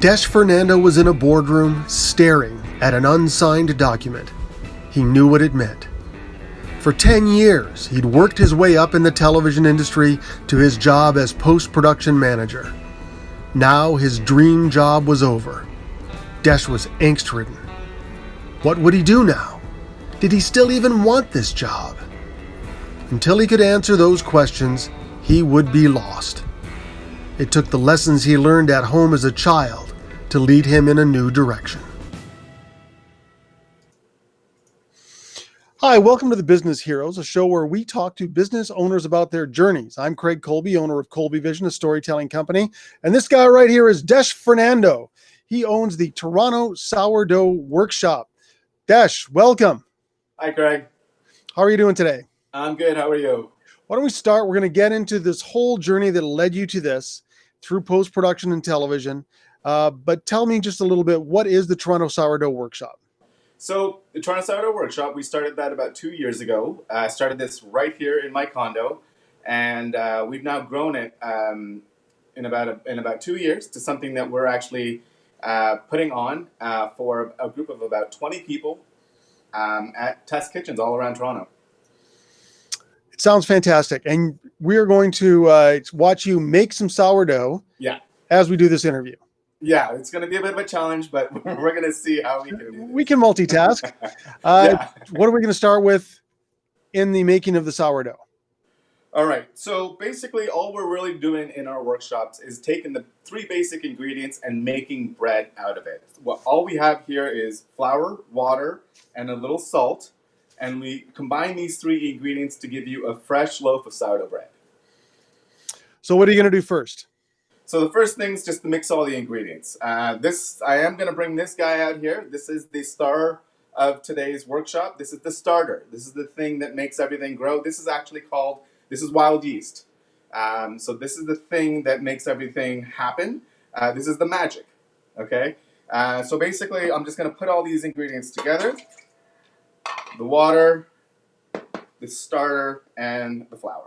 Desh Fernando was in a boardroom staring at an unsigned document. He knew what it meant. For 10 years, he'd worked his way up in the television industry to his job as post-production manager. Now his dream job was over. Desh was angst-ridden. What would he do now? Did he still even want this job? Until he could answer those questions, he would be lost. It took the lessons he learned at home as a child to lead him in a new direction. Hi, welcome to the Business Heroes, a show where we talk to business owners about their journeys. I'm Craig Colby, owner of Colby Vision, a storytelling company. And this guy right here is Desh Fernando. He owns the Toronto Sourdough Workshop. Desh, welcome. Hi, Craig. How are you doing today? I'm good. How are you? Why don't we start? We're going to get into this whole journey that led you to this through post-production and television. But tell me just a little bit, what is the Toronto Sourdough Workshop? So the Toronto Sourdough Workshop, we started that about 2 years ago. Started this right here in my condo, and we've now grown it in about 2 years to something that we're actually putting on for a group of about 20 people at test kitchens all around Toronto. It sounds fantastic, and we are going to watch you make some sourdough. Yeah. As we do this interview. Yeah, it's going to be a bit of a challenge, but we're going to see how we can do this. We can multitask. Yeah. What are we going to start with in the making of the sourdough? All right. So basically, all we're really doing in our workshops is taking the three basic ingredients and making bread out of it. All we have here is flour, water, and a little salt. And we combine these three ingredients to give you a fresh loaf of sourdough bread. So what are you going to do first? So the first thing is just to mix all the ingredients. I am going to bring this guy out here. This is the star of today's workshop. This is the starter. This is the thing that makes everything grow. This is wild yeast. So this is the thing that makes everything happen. This is the magic, okay? So basically, I'm just going to put all these ingredients together. The water, the starter, and the flour.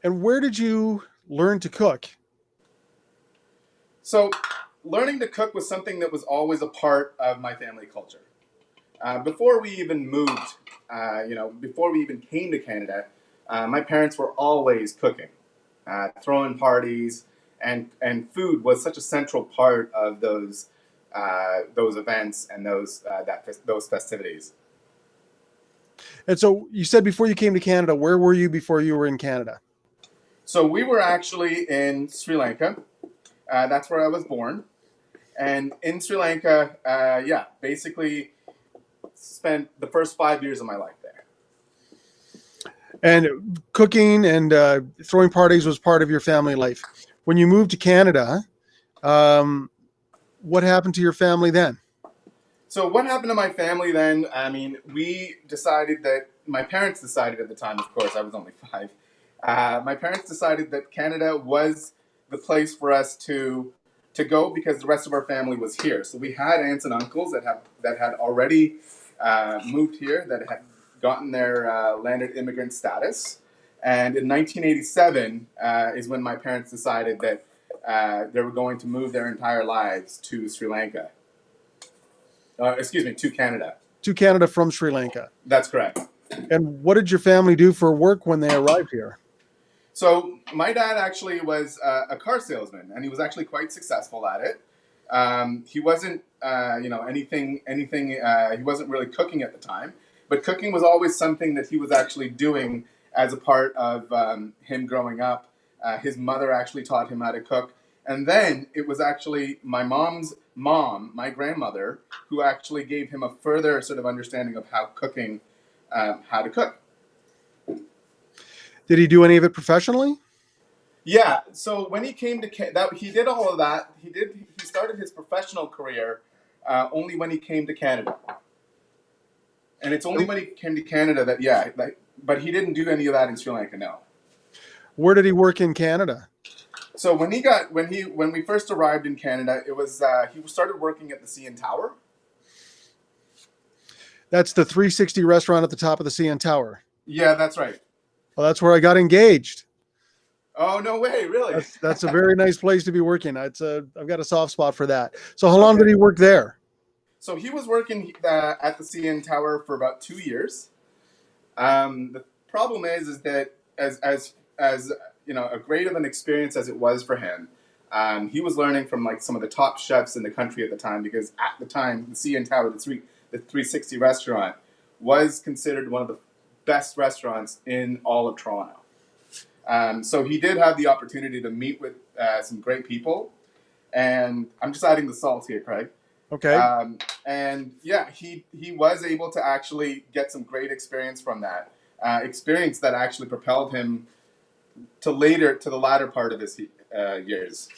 And where did you learn to cook? So learning to cook was something that was always a part of my family culture. Before we even moved, before we even came to Canada, my parents were always cooking, throwing parties, and food was such a central part of those events and those festivities. And so you said before you came to Canada, where were you before you were in Canada? So we were actually in Sri Lanka. That's where I was born. And in Sri Lanka, basically spent the first 5 years of my life there. And cooking and throwing parties was part of your family life. When you moved to Canada, what happened to your family then? So what happened to my family then? I mean, my parents decided at the time, of course, I was only 5. My parents decided that Canada was the place for us to go because the rest of our family was here. So we had aunts and uncles that had already moved here, that had gotten their landed immigrant status. And in 1987 is when my parents decided that they were going to move their entire lives to Sri Lanka. To Canada. To Canada from Sri Lanka. That's correct. And what did your family do for work when they arrived here? So my dad actually was a car salesman, and he was actually quite successful at it. He wasn't, anything. He wasn't really cooking at the time, but cooking was always something that he was actually doing as a part of him growing up. His mother actually taught him how to cook, and then it was actually my mom's mom, my grandmother, who actually gave him a further sort of understanding of how to cook. Did he do any of it professionally? Yeah. So when he came to Canada, he did all of that. He started his professional career only when he came to Canada, and it's only when he came to Canada but he didn't do any of that in Sri Lanka. No. Where did he work in Canada? So when we first arrived in Canada, it was he started working at the CN Tower. That's the 360 restaurant at the top of the CN Tower. Yeah, that's right. Well, that's where I got engaged. Oh, no way, really? That's a very nice place to be working. I've got a soft spot for that. So how long did Okay. he work there? So he was working at the CN Tower for about 2 years. The problem is that as you know, a great of an experience as it was for him, he was learning from like some of the top chefs in the country at the time because at the time the CN Tower, the 360 restaurant, was considered one of the best restaurants in all of Toronto. So he did have the opportunity to meet with some great people, and I'm just adding the salt here, Craig. Okay. Um, and yeah, he was able to actually get some great experience from that experience that actually propelled him to the latter part of his years.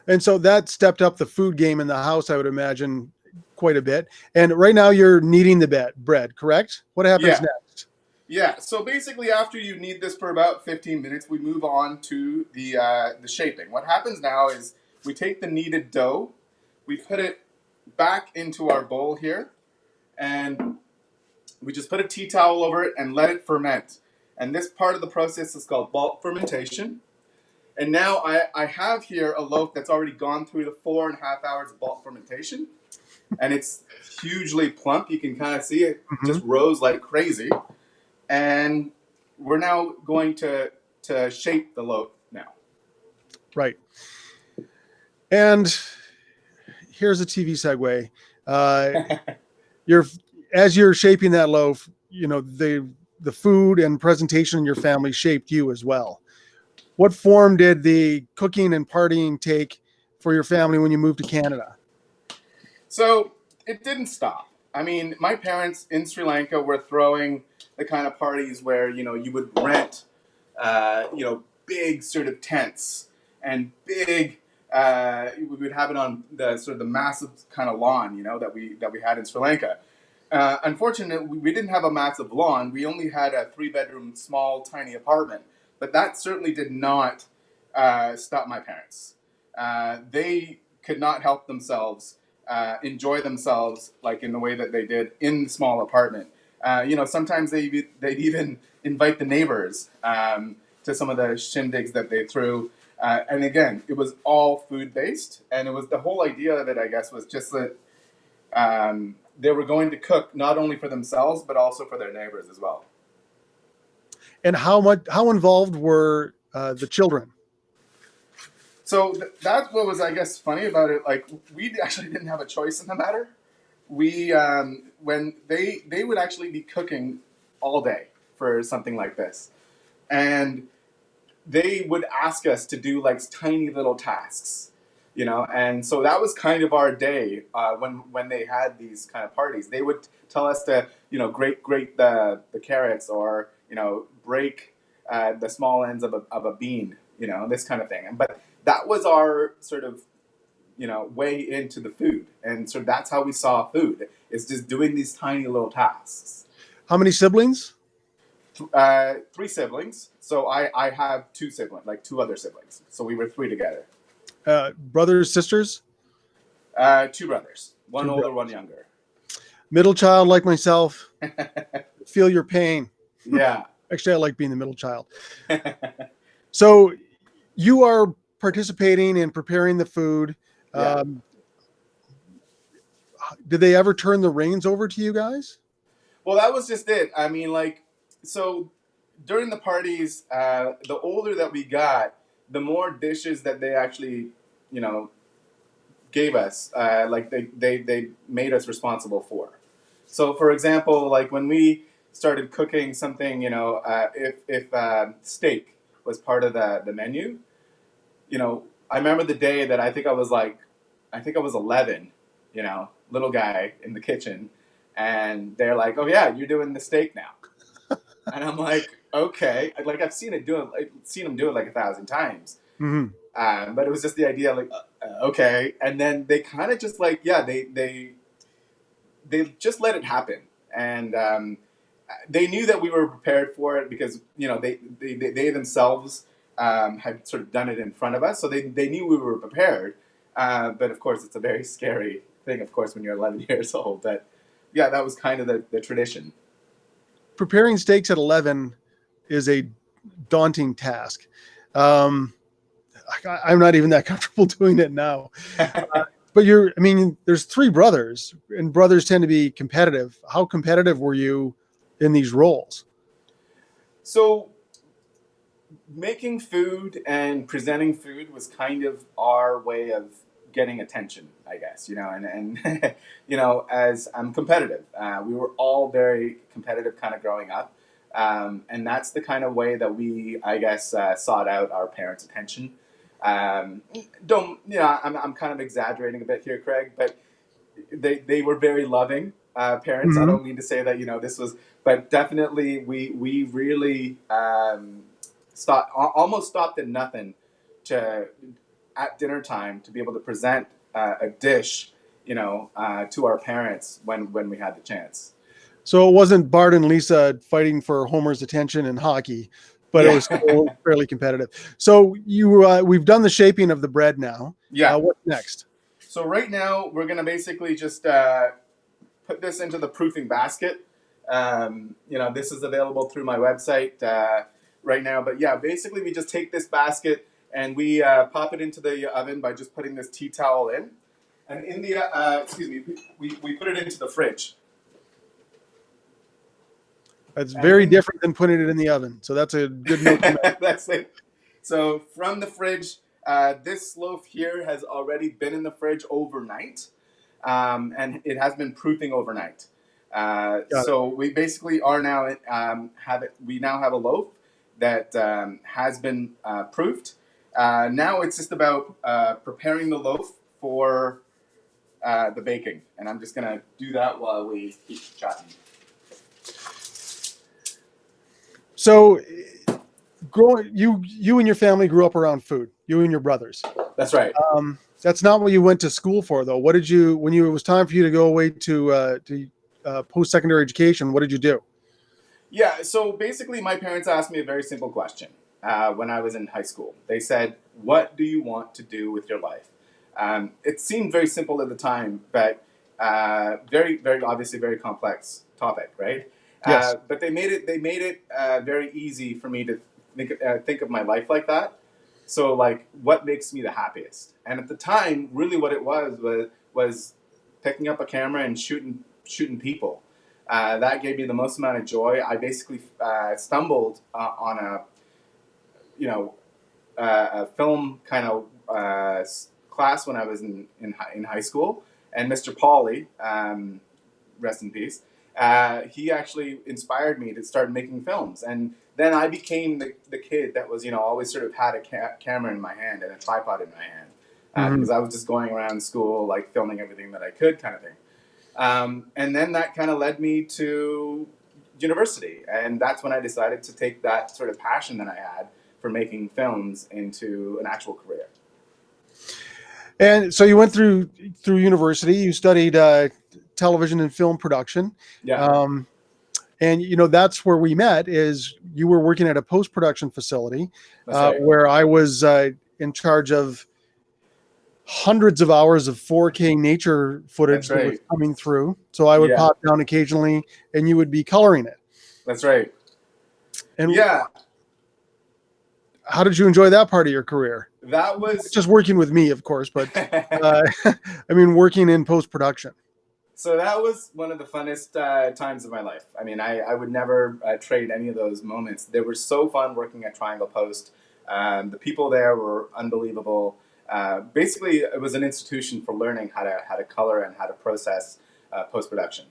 And so that stepped up the food game in the house, I would imagine, quite a bit. And right now you're kneading the bread, correct? What happens Yeah, next? yeah. So basically, after you knead this for about 15 minutes, we move on to the shaping. What happens now is we take the kneaded dough, we put it back into our bowl here, and we just put a tea towel over it and let it ferment. And this part of the process is called bulk fermentation. And now I have here a loaf that's already gone through the 4.5 hours of bulk fermentation. And it's hugely plump. You can kind of see it Hmm. just rose like crazy. And we're now going to shape the loaf now. Right. And here's a TV segue. Uh, you're as you're shaping that loaf, the food and presentation in your family shaped you as well. What form did the cooking and partying take for your family when you moved to Canada? So it didn't stop. I mean, my parents in Sri Lanka were throwing the kind of parties where, you would rent big sort of tents and big. We would have it on the sort of the massive kind of lawn, that we had in Sri Lanka. Unfortunately, we didn't have a massive lawn. We only had a 3-bedroom, small, tiny apartment. But that certainly did not stop my parents. They could not help themselves enjoy themselves like in the way that they did in the small apartment. Sometimes they'd even invite the neighbors to some of the shindigs that they threw. And again, it was all food based, and it was the whole idea of it, I guess, was just that they were going to cook not only for themselves but also for their neighbors as well. And how involved were the children? So that's what was, I guess, funny about it. Like we actually didn't have a choice in the matter. We when they would actually be cooking all day for something like this, and they would ask us to do like tiny little tasks, and so that was kind of our day when they had these kind of parties. They would tell us to grate the carrots, or break the small ends of a bean, this kind of thing. But that was our sort of way into the food, and so that's how we saw food, is just doing these tiny little tasks. How many siblings? Three siblings. So I have two siblings, like two other siblings. So we were three together. Brothers, sisters? Two brothers, one Two older, one brothers. younger. Middle child like myself. Feel your pain. Yeah. Actually, I like being the middle child. So you are participating in preparing the food. Yeah. Um, did they ever turn the reins over to you guys? Well, that was just it. I mean, like, so during the parties, the older that we got, the more dishes that they actually, you know, gave us, like they made us responsible for. So, for example, like when we started cooking something, if steak was part of the menu, I remember the day that I think I was 11, little guy in the kitchen, and they're like, "Oh yeah, you're doing the steak now," and I'm like, "Okay," like I've seen them do it like 1,000 times, Mm-hmm. but it was just the idea, like, okay, and then they kind of just like, yeah, they just let it happen, and they knew that we were prepared for it because they themselves had sort of done it in front of us, so they knew we were prepared. But of course, it's a very scary thing, of course, when you're 11 years old. But yeah, that was kind of the tradition. Preparing steaks at 11 is a daunting task. Um, I'm not even that comfortable doing it now. But I mean, there's three brothers, and brothers tend to be competitive. How competitive were you in these roles? So making food and presenting food was kind of our way of getting attention, I guess, and as I'm competitive, we were all very competitive kind of growing up. And that's the kind of way that we, I guess, sought out our parents' attention. Don't, I'm kind of exaggerating a bit here, Craig, but they were very loving parents. I Mm-hmm. don't mean to say that this was, but definitely we really almost stopped at nothing to at dinner time to be able to present a dish, to our parents when we had the chance. So it wasn't Bart and Lisa fighting for Homer's attention in hockey, but it was Yeah, still fairly competitive. So we've done the shaping of the bread now. yeah. What's next? So right now we're gonna basically just put this into the proofing basket. This is available through my website right now. But yeah, basically we just take this basket and we pop it into the oven by just putting this tea towel in. And in the, excuse me, we put it into the fridge. That's And very different than putting it in the oven. So that's a good note to make. that's it. So from the fridge, this loaf here has already been in the fridge overnight, and it has been proofing overnight. Got it. So we basically are now have it. We now have a loaf that has been proofed. Now it's just about preparing the loaf for the baking, and I'm just gonna do that while we keep chatting. So you and your family grew up around food. You and your brothers. That's right. That's not what you went to school for, though. What did you when it was time for you to go away to post secondary education? What did you do? Yeah, so basically, my parents asked me a very simple question when I was in high school. They said, "What do you want to do with your life?" It seemed very simple at the time, but very, very obviously very complex topic, right? Yes. But they made it very easy for me to think of my life like that. So, like, what makes me the happiest? And at the time, really, what it was picking up a camera and shooting people. That gave me the most amount of joy. I basically stumbled on a film kind of class when I was in high school, and Mr. Pauly, rest in peace, he actually inspired me to start making films, and then I became the kid that was always sort of had a camera in my hand and a tripod in my hand Hmm. because I was just going around school like filming everything that I could kind of thing. And then that kind of led me to university. And that's when I decided to take that sort of passion that I had for making films into an actual career. And so you went through university. You studied television and film production, Yeah, um, and that's where we met. Is you were working at a post production facility that's right. where I was in charge of hundreds of hours of 4K nature That's footage that was right. coming through. So I would Yeah, pop down occasionally, and you would be coloring it. that's right. And Yeah, how did you enjoy that part of your career? that Not was. just working with me, of course, but I mean, working in post production. So that was one of the funnest times of my life. I mean, I would never trade any of those moments. They were so fun working at Triangle Post. The people there were unbelievable. Basically, it was an institution for learning how to color and how to process post production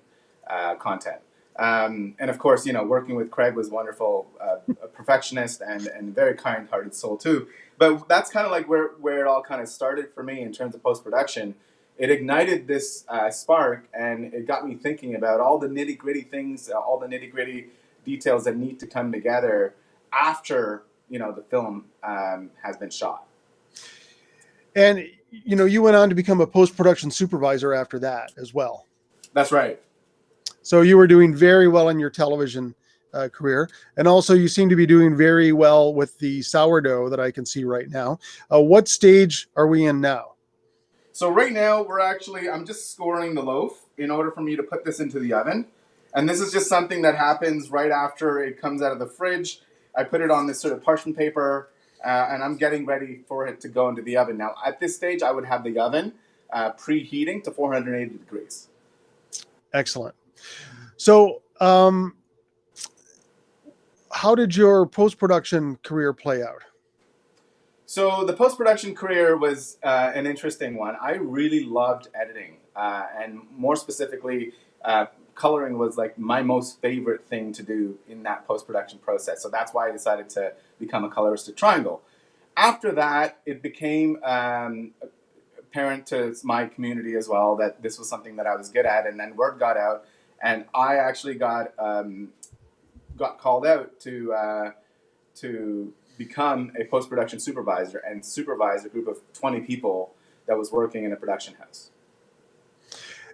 content. And of course, working with Craig was wonderful, a perfectionist and very kind hearted soul too. But that's kind of like where it all kind of started for me in terms of post production. It ignited this spark, and it got me thinking about all the nitty gritty things, all the nitty gritty details that need to come together after the film has been shot. And you went on to become a post production supervisor after that as well. That's right. So you were doing very well in your television career, and also you seem to be doing very well with the sourdough that I can see right now. What stage are we in now? So right now I'm just scoring the loaf in order for me to put this into the oven. And this is just something that happens right after it comes out of the fridge. I put it on this sort of parchment paper, and I'm getting ready for it to go into the oven. Now, at this stage, I would have the oven preheating to 480 degrees. Excellent. So, how did your post production career play out? So the post production career was an interesting one. I really loved editing, and more specifically, coloring was like my most favorite thing to do in that post production process. So that's why I decided to become a colorist at Triangle. After that, it became apparent to my community as well that this was something that I was good at, and then word got out, and I actually got called out to become a post production supervisor and supervise a group of 20 people that was working in a production house.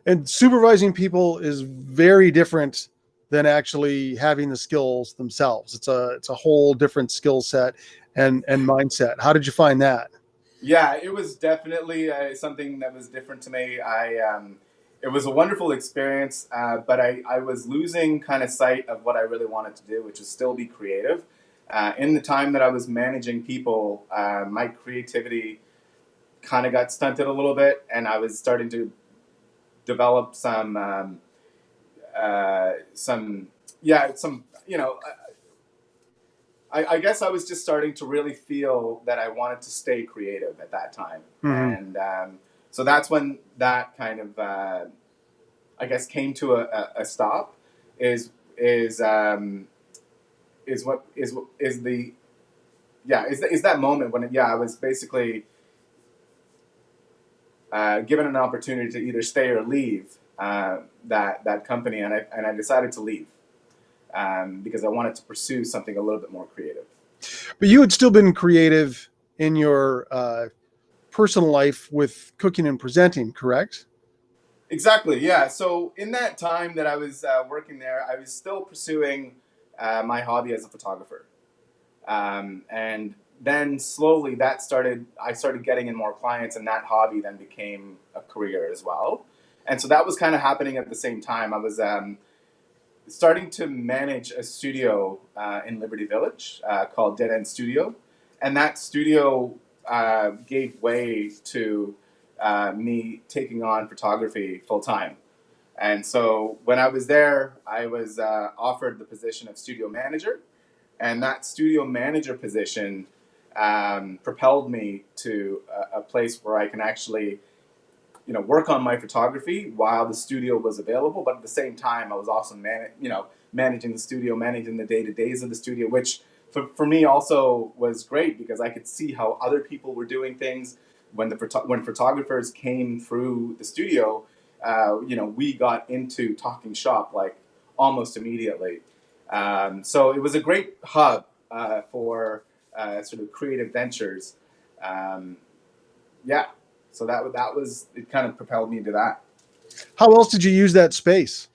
And supervising people is very different than actually having the skills themselves. It's a whole different skill set and mindset. How did you find that? Yeah, it was definitely something that was different to me. It was a wonderful experience, but I was losing kind of sight of what I really wanted to do, which was still be creative. In the time that I was managing people, my creativity kind of got stunted a little bit, and I was starting to develop some, yeah, some, I guess I was just starting to really feel that I wanted to stay creative at that time, Mm-hmm. and so that's when that kind of, I guess, came to a stop. Is is is what is the yeah is that moment when I was basically given an opportunity to either stay or leave that company, and I decided to leave because I wanted to pursue something a little bit more creative. But you had still been creative in your personal life with cooking and presenting, correct? Exactly, yeah. So in that time that I was working there, I was still pursuing my hobby as a photographer, and then slowly I started getting in more clients, and that hobby then became a career as well. And so that was kind of happening at the same time. I was starting to manage a studio in Liberty Village called Dead End Studio, and that studio gave way to me taking on photography full time. And so when I was there, I was offered the position of studio manager, and that studio manager position propelled me to a place where I can actually work on my photography while the studio was available, but at the same time I was also managing the studio, managing the day-to-days of the studio, which for me also was great because I could see how other people were doing things. When photographers came through the studio, we got into talking shop like almost immediately. So it was a great hub for sort of creative ventures. Um, yeah, so that was it. Kind of propelled me into that How else did you use that space?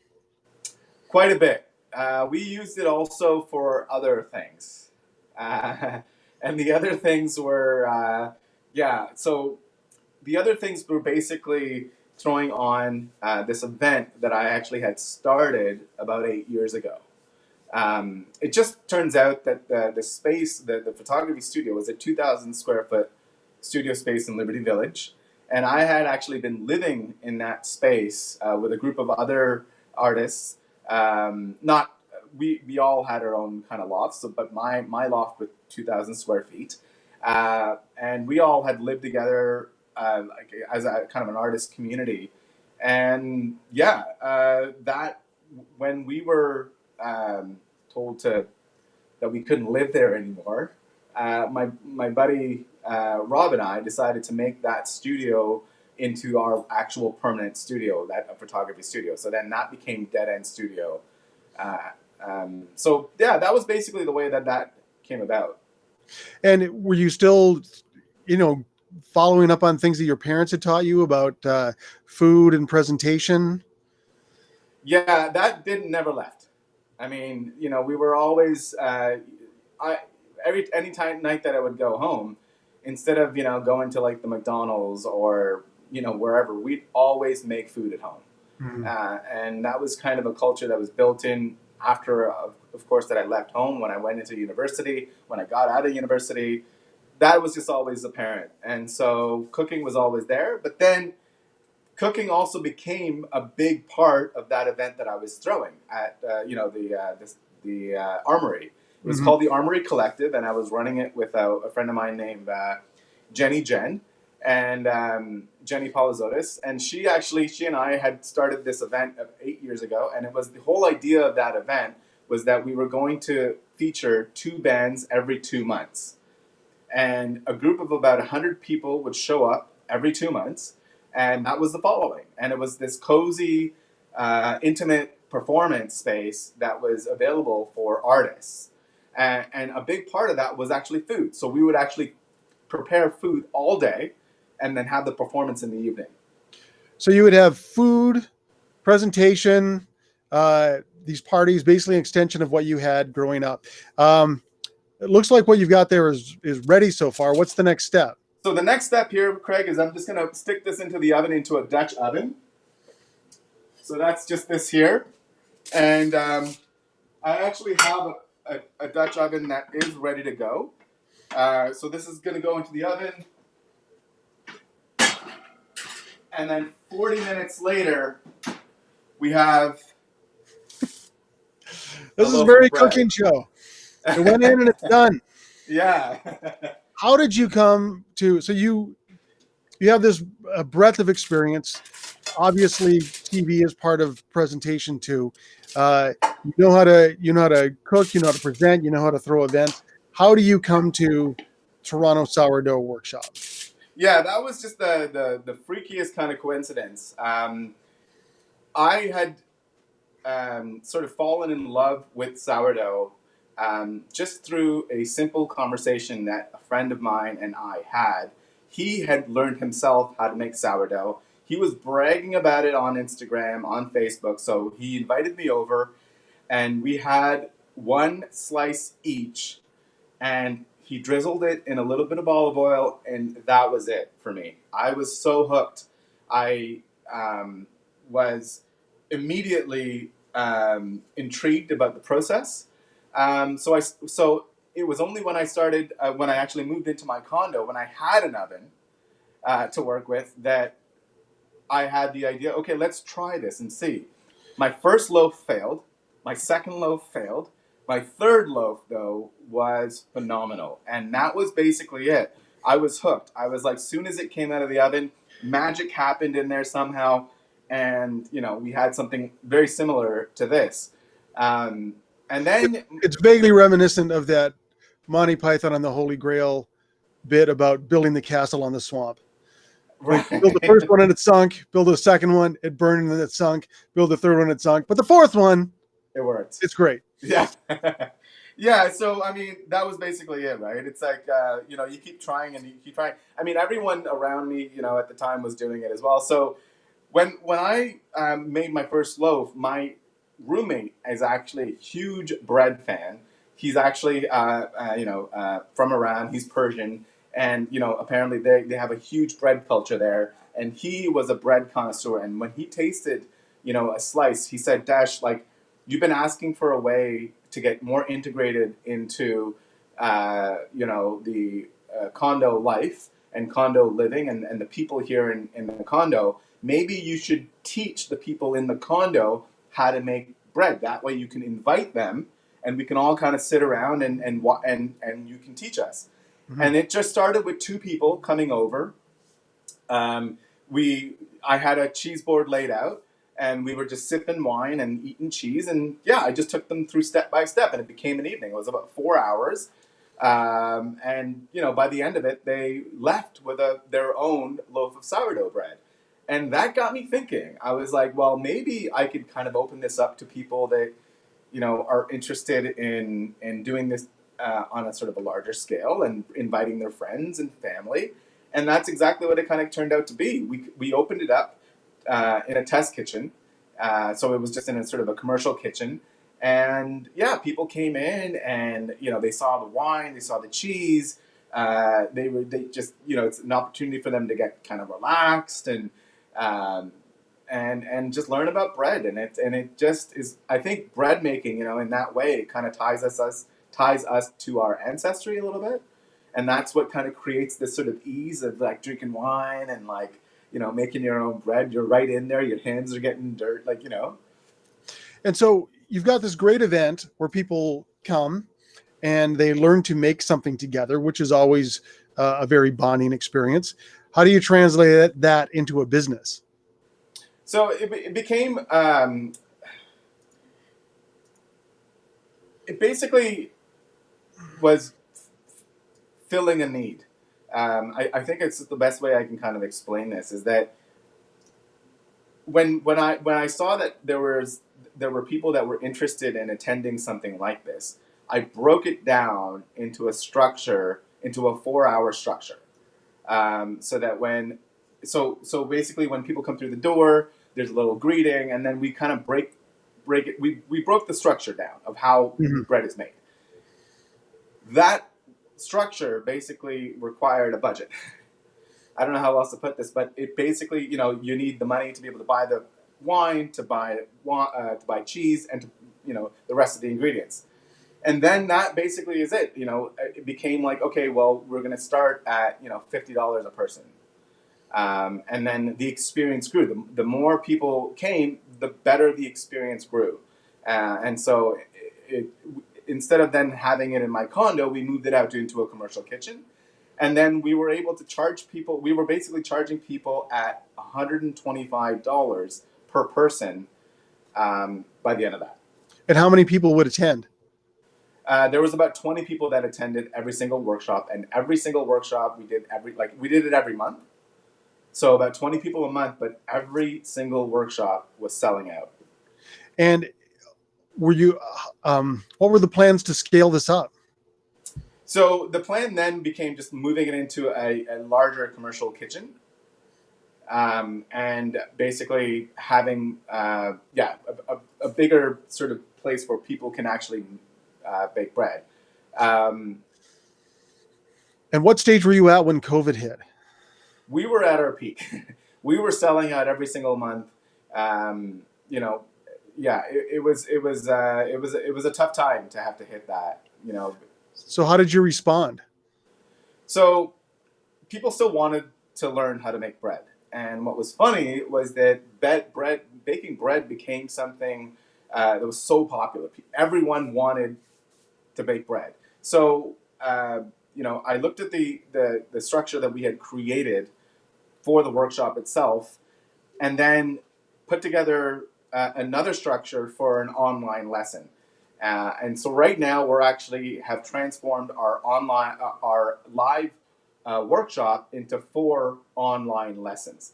quite a bit. We used it also for other things, and the other things were yeah. So the other things were basically throwing on this event that I actually had started about 8 years ago. It just turns out that the space, the photography studio, was a 2,000 square foot studio space in Liberty Village. And I had actually been living in that space with a group of other artists. Not we all had our own kind of lofts, but my loft with 2,000 square feet, and we all had lived together like as a kind of an artist community. And yeah, that when we were told to that we couldn't live there anymore, my buddy Rob and I decided to make that studio into our actual permanent studio, that a photography studio. So then that became Dead End Studio. Uh, so yeah, that was basically the way that came about. And were you still, you know, following up on things that your parents had taught you about food and presentation? Yeah, that didn't never left. I mean, we were always I any time night that I would go home, instead of going to like the McDonald's or wherever, we'd always make food at home, Mhm. and that was kind of a culture that was built in after, of course, that I left home when I went into university. When I got out of university, that was just always apparent. And so cooking was always there. But then cooking also became a big part of that event that I was throwing at the Armory. It was Hmm. called the Armory Collective, and I was running it with a friend of mine named Jenny Jen and Jenny Palazotis. And she and I had started this event 8 years ago, and it was the whole idea of that event was that we were going to feature two bands every 2 months, and a group of about 100 people would show up every 2 months, and that was the following. And it was this cozy, intimate performance space that was available for artists. And a big part of that was actually food. So we would actually prepare food all day and then have the performance in the evening. So you would have food, presentation, these parties, basically an extension of what you had growing up. It looks like what you've got there is ready so far. What's the next step? So the next step here, Craig, is I'm just going to stick this into the oven, into a Dutch oven. So that's just this here. And I actually have a Dutch oven that is ready to go. So this is going to go into the oven. And then 40 minutes later, we have a This is a loaf of very bread. cooking show. It went in and it's done. Yeah. How did you come to? So you have this breadth of experience. Obviously, TV is part of presentation too. You know how to cook. You know how to present. You know how to throw events. How do you come to Toronto Sourdough Workshop? Yeah, that was just the freakiest kind of coincidence. I had sort of fallen in love with sourdough just through a simple conversation that a friend of mine and I had. He had learned himself how to make sourdough. He was bragging about it on Instagram, on Facebook, so he invited me over, and we had one slice each, and he drizzled it in a little bit of olive oil, and that was it for me. I was so hooked. I was immediately intrigued about the process. So it was only when I started when I actually moved into my condo, when I had an oven to work with, that I had the idea. Okay, let's try this and see. My first loaf failed. My second loaf failed. My third loaf, though, was phenomenal. And that was basically it. I was hooked. I was like, soon as it came out of the oven, magic happened in there somehow. And, we had something very similar to this. Um, and then, It's vaguely reminiscent of that Monty Python and the Holy Grail bit about building the castle on the swamp. Like build the first right, one and it sunk, build the second one, it burned and then it sunk, build the third one, it sunk. But the fourth one, it worked. it's great. Yeah. Yeah, so I mean, that was basically it, right? It's like, you keep trying and you keep trying. I mean, everyone around me, at the time was doing it as well. So when I made my first loaf, my roommate is actually a huge bread fan. He's actually, from Iran. He's Persian, and apparently they have a huge bread culture there. And he was a bread connoisseur. And when he tasted, a slice, he said, "Dash, like, you've been asking for a way to get more integrated into, the condo life and condo living and the people here in the condo. Maybe you should teach the people in the condo how to make bread. That way you can invite them and we can all kind of sit around and you can teach us." Mhm. And it just started with two people coming over. Um, I had a cheese board laid out, and we were just sipping wine and eating cheese. And yeah, I just took them through step by step, and it became an evening. It was about 4 hours. And by the end of it, they left with their own loaf of sourdough bread. And that got me thinking. I was like, well, maybe I could kind of open this up to people that are interested in doing this on a sort of a larger scale and inviting their friends and family. And that's exactly what it kind of turned out to be. We opened it up in a test kitchen, so it was just in a sort of a commercial kitchen. And yeah, people came in and they saw the wine, they saw the cheese. They just it's an opportunity for them to get kind of relaxed um, and just learn about bread. And it just is, I think, bread making, in that way, it kind of ties us to our ancestry a little bit. and that's what kind of creates this sort of ease of like drinking wine and like making your own bread. You're right in there. Your hands are getting dirt, like. And so you've got this great event where people come and they learn to make something together, which is always a very bonding experience. How do you translate that into a business? So it became it basically was filling a need. I think it's the best way I can kind of explain this is that when I saw that there were people that were interested in attending something like this, I broke it down into a structure, into a 4-hour structure, so that so basically when people come through the door, there's a little greeting, and then we kind of break it. We broke the structure down of how Mhm. bread is made. That structure basically required a budget. I don't know how else to put this, but it basically, you need the money to be able to buy the wine, to buy cheese, and to, the rest of the ingredients. And then that basically is it. It became like, okay, well, we're going to start at $50 a person, and then the experience grew. The more people came, the better the experience grew, and so it, instead of then having it in my condo, we moved it out into a commercial kitchen. And then we were able to charge people. We were basically charging people at $125 per person by the end of that. And how many people would attend? There was about 20 people that attended every single workshop, and every single workshop we did it every month. So about 20 people a month, but every single workshop was selling out. And were you, what were the plans to scale this up? So the plan then became just moving it into a larger commercial kitchen, and basically having a bigger sort of place where people can actually bake bread. Um, And what stage were you at when COVID hit? we were at our peak. We were selling out every single month. Um, you know, yeah, it was a tough time to have to hit that. So how did you respond? So people still wanted to learn how to make bread. And what was funny was that baking bread became something that was so popular. Everyone wanted to bake bread. So, I looked at the structure that we had created for the workshop itself, and then put together another structure for an online lesson. And so right now we're actually have transformed our live workshop into 4 online lessons,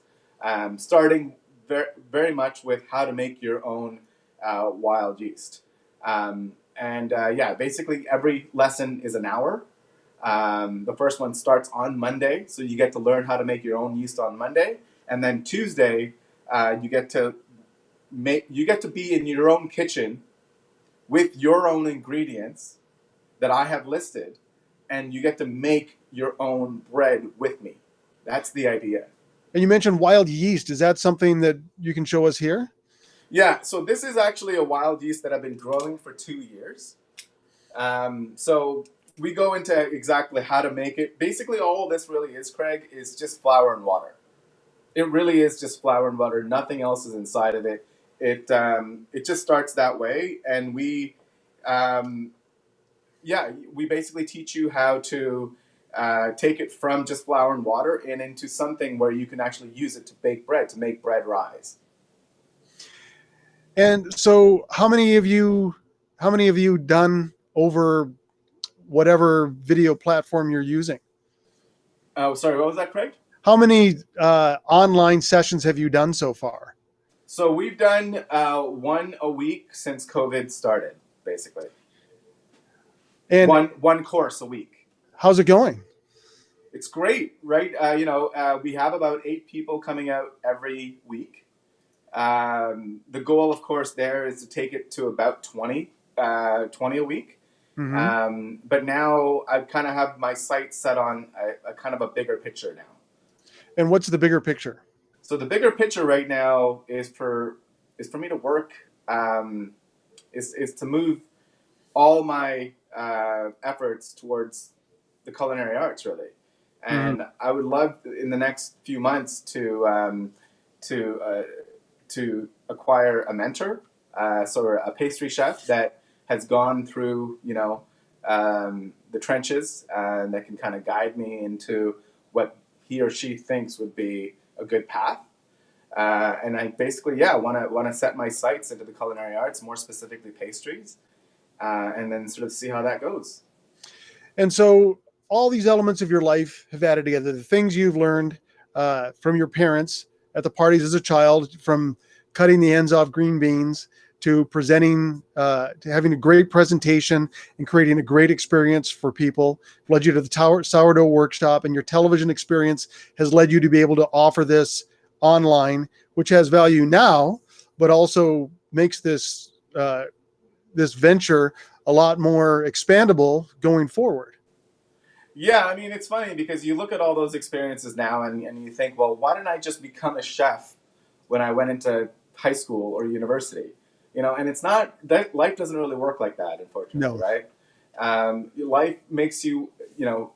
starting very much with how to make your own wild yeast. Basically every lesson is an hour. The first one starts on Monday, so you get to learn how to make your own yeast on Monday, and then Tuesday, you get to be in your own kitchen with your own ingredients that I have listed, and you get to make your own bread with me. That's the idea. And you mentioned wild yeast. Is that something that you can show us here? Yeah, so this is actually a wild yeast that I've been growing for 2 years. So we go into exactly how to make it. Basically, all this really is, Craig, is just flour and water. It really is just flour and butter. Nothing else is inside of it. It just starts that way, and um, we basically teach you how to take it from just flour and water and into something where you can actually use it to bake bread, to make bread rise. And so how many of you done over whatever video platform you're using? Oh, sorry, what was that, Craig? How many online sessions have you done so far? So we've done one a week since COVID started, basically. And One course a week. how's it going? It's great, right? We have about 8 people coming out every week. The goal, of course, there is to take it to about 20 a week. Hmm. But now I kind of have my sights set on a kind of a bigger picture now. And what's the bigger picture? So the bigger picture right now is for me to work, is to move all my efforts towards the culinary arts, really. Mhm. And I would love in the next few months to acquire a mentor, so a pastry chef that has gone through, the trenches, and that can kind of guide me into what he or she thinks would be a good path. And I basically, yeah, want to set my sights into the culinary arts, more specifically pastries, and then sort of see how that goes. And so all these elements of your life have added together. The things you've learned from your parents at the parties as a child, from cutting the ends off green beans to presenting, to having a great presentation and creating a great experience for people, led you to the sourdough workshop, and your television experience has led you to be able to offer this online, which has value now, but also makes this venture a lot more expandable going forward. Yeah, I mean, it's funny because you look at all those experiences now, and you think, well, why didn't I just become a chef when I went into high school or university? And it's not that life doesn't really work like that, unfortunately, No. right? Life makes you,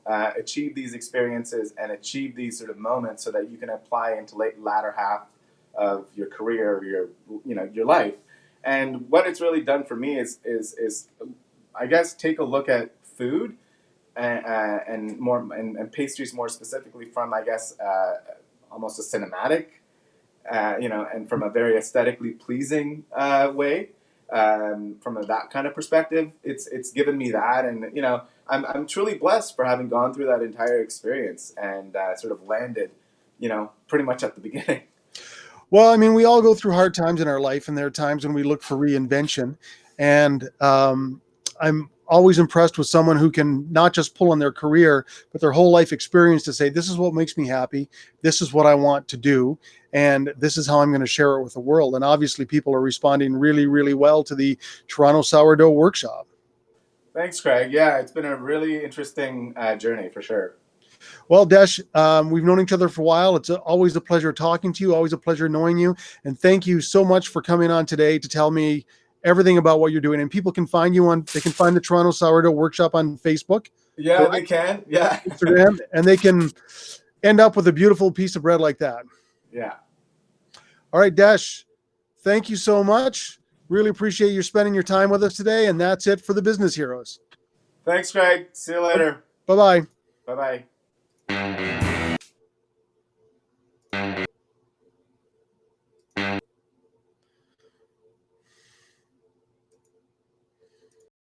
achieve these experiences and achieve these sort of moments so that you can apply into latter half of your career, your life. And what it's really done for me is I guess take a look at food and pastries more specifically from, I guess, almost a cinematic, and from a very aesthetically pleasing way. From that kind of perspective, it's given me that, and I'm truly blessed for having gone through that entire experience and sort of landed, pretty much at the beginning. Well, I mean, we all go through hard times in our life, and there are times when we look for reinvention. And I'm always impressed with someone who can not just pull on their career, but their whole life experience to say, this is what makes me happy. This is what I want to do. And this is how I'm going to share it with the world. And obviously, people are responding really, really well to the Toronto Sourdough Workshop. Thanks, Craig. Yeah, it's been a really interesting journey for sure. Well, Desh, we've known each other for a while. It's always a pleasure talking to you, always a pleasure knowing you. And thank you so much for coming on today to tell me everything about what you're doing. And people can find you they can find the Toronto Sourdough Workshop on Facebook, Yeah, they correct? can. Yeah, Instagram, and they can end up with a beautiful piece of bread like that. yeah. All right, Desh, thank you so much. Really appreciate you spending your time with us today. And that's it for the Business Heroes. Thanks, Craig. See you later. Bye bye. Bye bye.